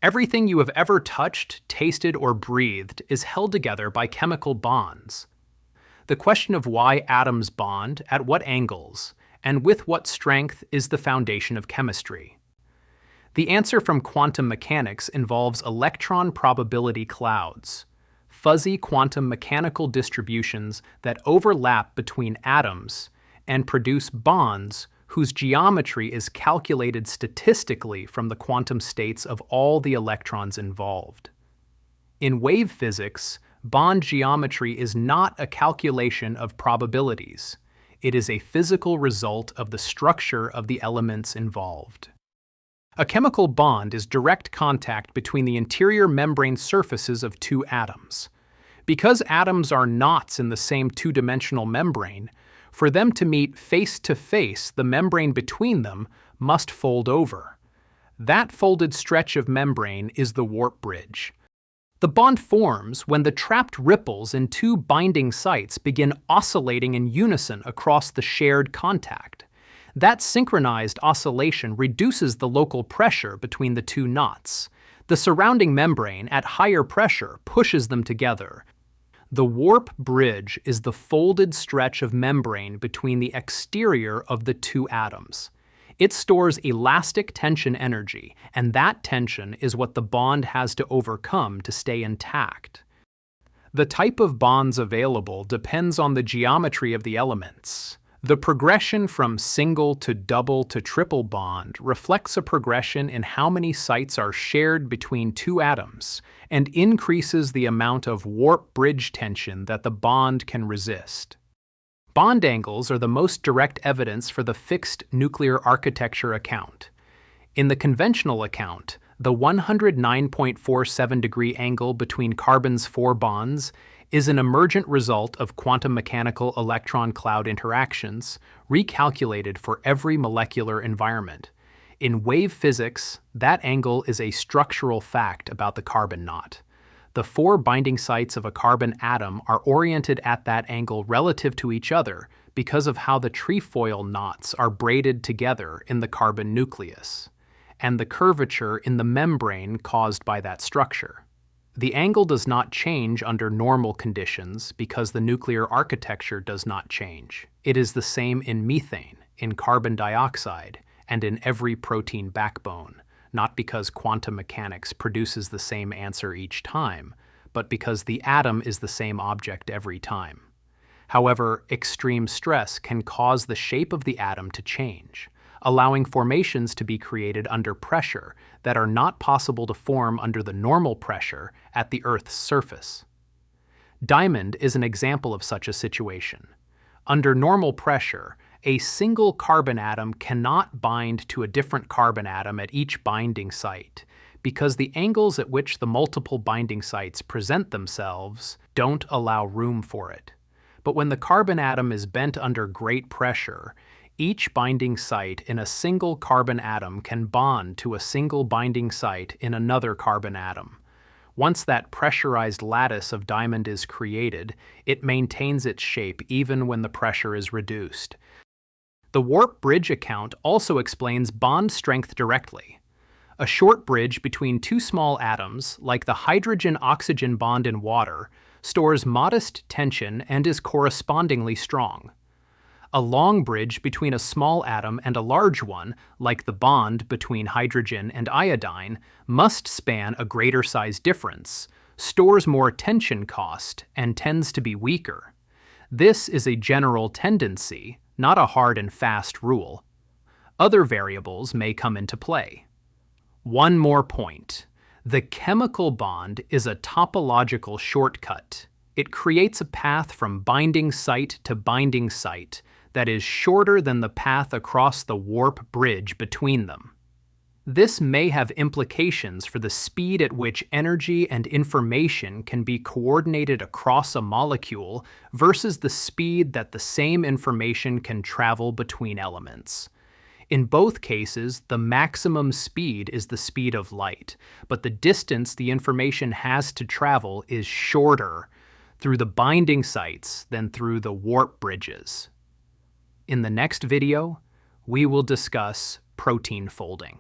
Everything you have ever touched, tasted, or breathed is held together by chemical bonds. The question of why atoms bond, at what angles, and with what strength is the foundation of chemistry. The answer from quantum mechanics involves electron probability clouds, fuzzy quantum mechanical distributions that overlap between atoms and produce bonds whose geometry is calculated statistically from the quantum states of all the electrons involved. In wave physics, bond geometry is not a calculation of probabilities. It is a physical result of the structure of the elements involved. A chemical bond is direct contact between the interior membrane surfaces of two atoms. Because atoms are knots in the same two-dimensional membrane, for them to meet face-to-face, the membrane between them must fold over. That folded stretch of membrane is the warp bridge. The bond forms when the trapped ripples in two binding sites begin oscillating in unison across the shared contact. That synchronized oscillation reduces the local pressure between the two knots. The surrounding membrane, at higher pressure, pushes them together. The warp bridge is the folded stretch of membrane between the exterior of the two atoms. It stores elastic tension energy, and that tension is what the bond has to overcome to stay intact. The type of bonds available depends on the geometry of the elements. The progression from single to double to triple bond reflects a progression in how many sites are shared between two atoms and increases the amount of warp bridge tension that the bond can resist. Bond angles are the most direct evidence for the fixed nuclear architecture account. In the conventional account, the 109.47-degree angle between carbon's four bonds is an emergent result of quantum mechanical electron cloud interactions, recalculated for every molecular environment. In wave physics, that angle is a structural fact about the carbon knot. The four binding sites of a carbon atom are oriented at that angle relative to each other because of how the trefoil knots are braided together in the carbon nucleus, and the curvature in the membrane caused by that structure. The angle does not change under normal conditions because the nuclear architecture does not change. It is the same in methane, in carbon dioxide, and in every protein backbone, not because quantum mechanics produces the same answer each time, but because the atom is the same object every time. However, extreme stress can cause the shape of the atom to change, allowing formations to be created under pressure that are not possible to form under the normal pressure at the Earth's surface. Diamond is an example of such a situation. Under normal pressure, a single carbon atom cannot bind to a different carbon atom at each binding site because the angles at which the multiple binding sites present themselves don't allow room for it. But when the carbon atom is bent under great pressure, each binding site in a single carbon atom can bond to a single binding site in another carbon atom. Once that pressurized lattice of diamond is created, it maintains its shape even when the pressure is reduced. The warp bridge account also explains bond strength directly. A short bridge between two small atoms, like the hydrogen-oxygen bond in water, stores modest tension and is correspondingly strong. A long bridge between a small atom and a large one, like the bond between hydrogen and iodine, must span a greater size difference, stores more tension cost, and tends to be weaker. This is a general tendency, not a hard and fast rule. Other variables may come into play. One more point. The chemical bond is a topological shortcut. It creates a path from binding site to binding site that is shorter than the path across the warp bridge between them. This may have implications for the speed at which energy and information can be coordinated across a molecule versus the speed that the same information can travel between elements. In both cases, the maximum speed is the speed of light, but the distance the information has to travel is shorter through the binding sites than through the warp bridges. In the next video, we will discuss protein folding.